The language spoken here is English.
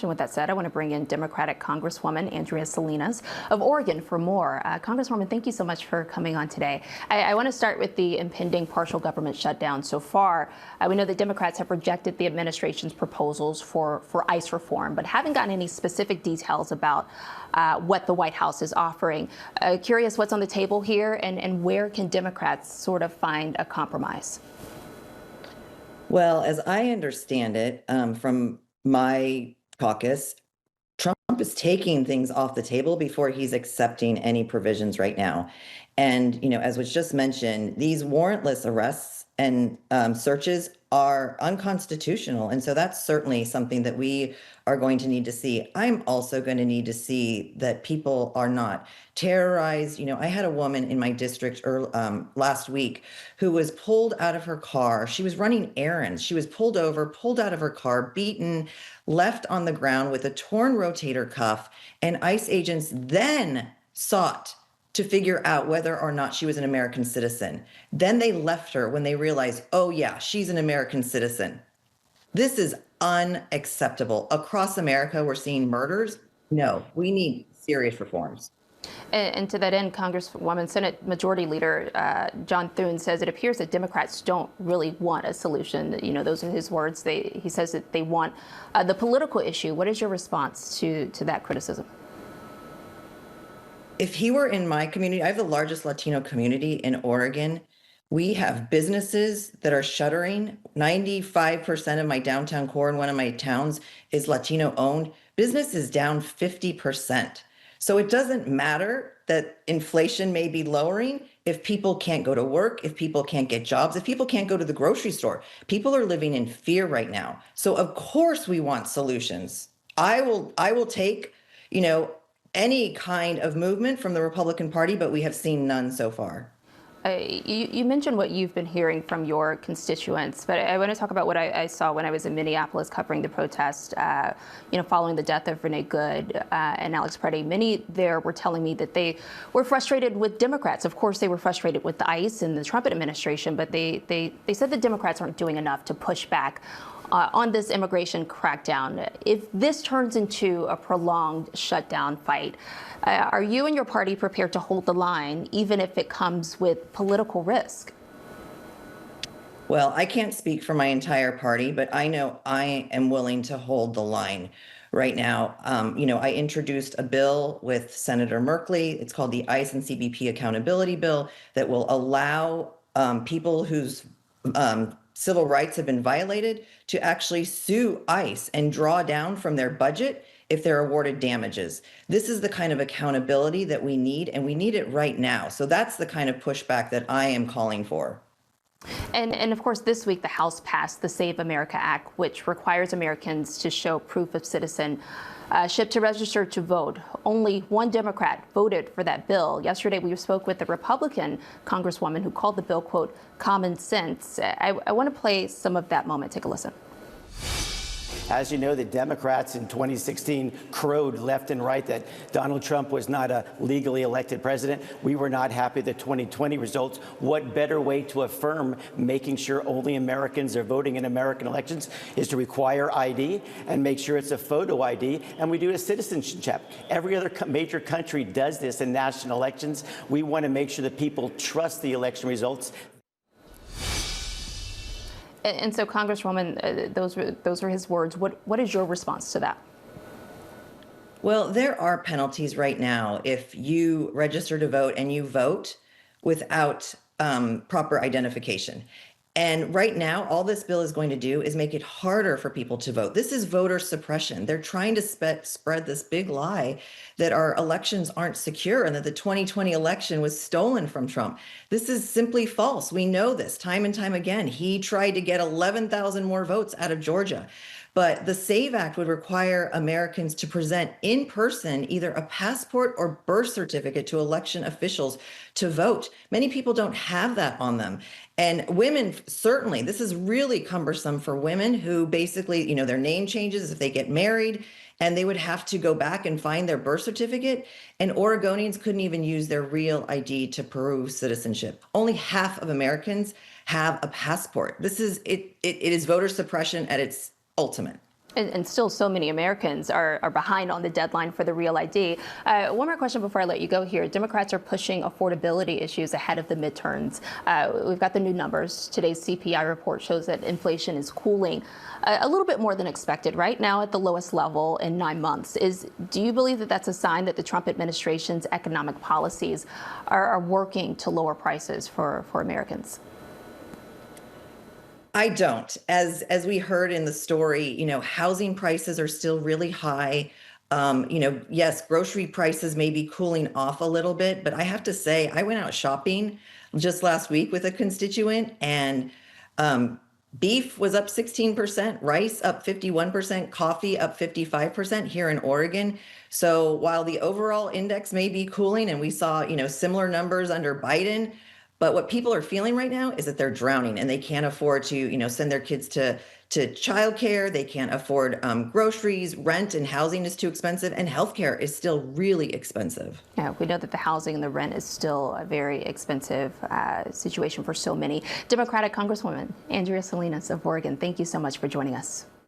With that said, I want to bring in Democratic Congresswoman Andrea Salina of Oregon for more. Congresswoman, thank you so much for coming on today. I want to start with the impending partial government shutdown. So far, we know that Democrats have rejected the administration's proposals for ICE reform, but haven't gotten any specific details about what the White House is offering. Curious what's on the table here, and where can Democrats sort of find a compromise? Well, as I understand it, from my caucus, Trump is taking things off the table before he's accepting any provisions right now. And, as was just mentioned, these warrantless arrests and searches are unconstitutional. And so that's certainly something that we are going to need to see. I'm also going to need to see that people are not terrorized. I had a woman in my district last week who was pulled out of her car. She was running errands. She was pulled over, pulled out of her car, beaten, left on the ground with a torn rotator cuff, and ICE agents then sought to figure out whether or not she was an American citizen. Then they left her when they realized, oh yeah, she's an American citizen. This is unacceptable. Across America, we're seeing murders. No, we need serious reforms. And to that end, Congresswoman, Senate Majority Leader John Thune says it appears that Democrats don't really want a solution. Those are his words. He says that they want the political issue. What is your response to that criticism? If he were in my community, I have the largest Latino community in Oregon. We have businesses that are shuttering. 95% of my downtown core in one of my towns is Latino owned. Business is down 50%. So it doesn't matter that inflation may be lowering if people can't go to work, if people can't get jobs, if people can't go to the grocery store. People are living in fear right now. So of course we want solutions. I will take, any kind of movement from the Republican Party, but we have seen none so far. You mentioned what you've been hearing from your constituents, but I want to talk about what I saw when I was in Minneapolis covering the protest, following the death of Renee Good and Alex Preddy. Many there were telling me that they were frustrated with Democrats. Of course, they were frustrated with the ICE and the Trump administration, but they said that Democrats aren't doing enough to push back on this immigration crackdown. If this turns into a prolonged shutdown fight, are you and your party prepared to hold the line, even if it comes with political risk? Well, I can't speak for my entire party, but I know I am willing to hold the line right now. I introduced a bill with Senator Merkley. It's called the ICE and CBP Accountability Bill that will allow people whose civil rights have been violated to actually sue ICE and draw down from their budget if they're awarded damages. This is the kind of accountability that we need, and we need it right now. So that's the kind of pushback that I am calling for. And of course, this week, the House passed the Save America Act, which requires Americans to show proof of citizenship to register to vote. Only one Democrat voted for that bill. Yesterday, we spoke with a Republican Congresswoman who called the bill, quote, common sense. I want to play some of that moment. Take a listen. As you know, the Democrats in 2016 crowed left and right that Donald Trump was not a legally elected president. We were not happy with the 2020 results. What better way to affirm making sure only Americans are voting in American elections is to require ID and make sure it's a photo ID, and we do a citizenship check. Every other major country does this in national elections. We want to make sure that people trust the election results. And so, Congresswoman, those were his words. What is your response to that? Well, there are penalties right now if you register to vote and you vote without proper identification. And right now, all this bill is going to do is make it harder for people to vote. This is voter suppression. They're trying to spread this big lie that our elections aren't secure and that the 2020 election was stolen from Trump. This is simply false. We know this time and time again. He tried to get 11,000 more votes out of Georgia. But the SAVE Act would require Americans to present in person either a passport or birth certificate to election officials to vote. Many people don't have that on them. And women, certainly, this is really cumbersome for women who basically, their name changes if they get married, and they would have to go back and find their birth certificate. And Oregonians couldn't even use their real ID to prove citizenship. Only half of Americans have a passport. It is voter suppression at its ultimate. And still so many Americans are behind on the deadline for the Real ID. One more question before I let you go here. Democrats are pushing affordability issues ahead of the midterms. We've got the new numbers. Today's CPI report shows that inflation is cooling a little bit more than expected, right now at the lowest level in 9 months. Do you believe that that's a sign that the Trump administration's economic policies are working to lower prices for Americans? I don't. As we heard in the story, housing prices are still really high. Yes, grocery prices may be cooling off a little bit, but I have to say, I went out shopping just last week with a constituent, and beef was up 16%, rice up 51%, coffee up 55% here in Oregon. So while the overall index may be cooling, and we saw, similar numbers under Biden, but what people are feeling right now is that they're drowning and they can't afford to, send their kids to childcare. They can't afford groceries, rent and housing is too expensive, and healthcare is still really expensive. Yeah, we know that the housing and the rent is still a very expensive situation for so many. Democratic Congresswoman Andrea Salina of Oregon, thank you so much for joining us.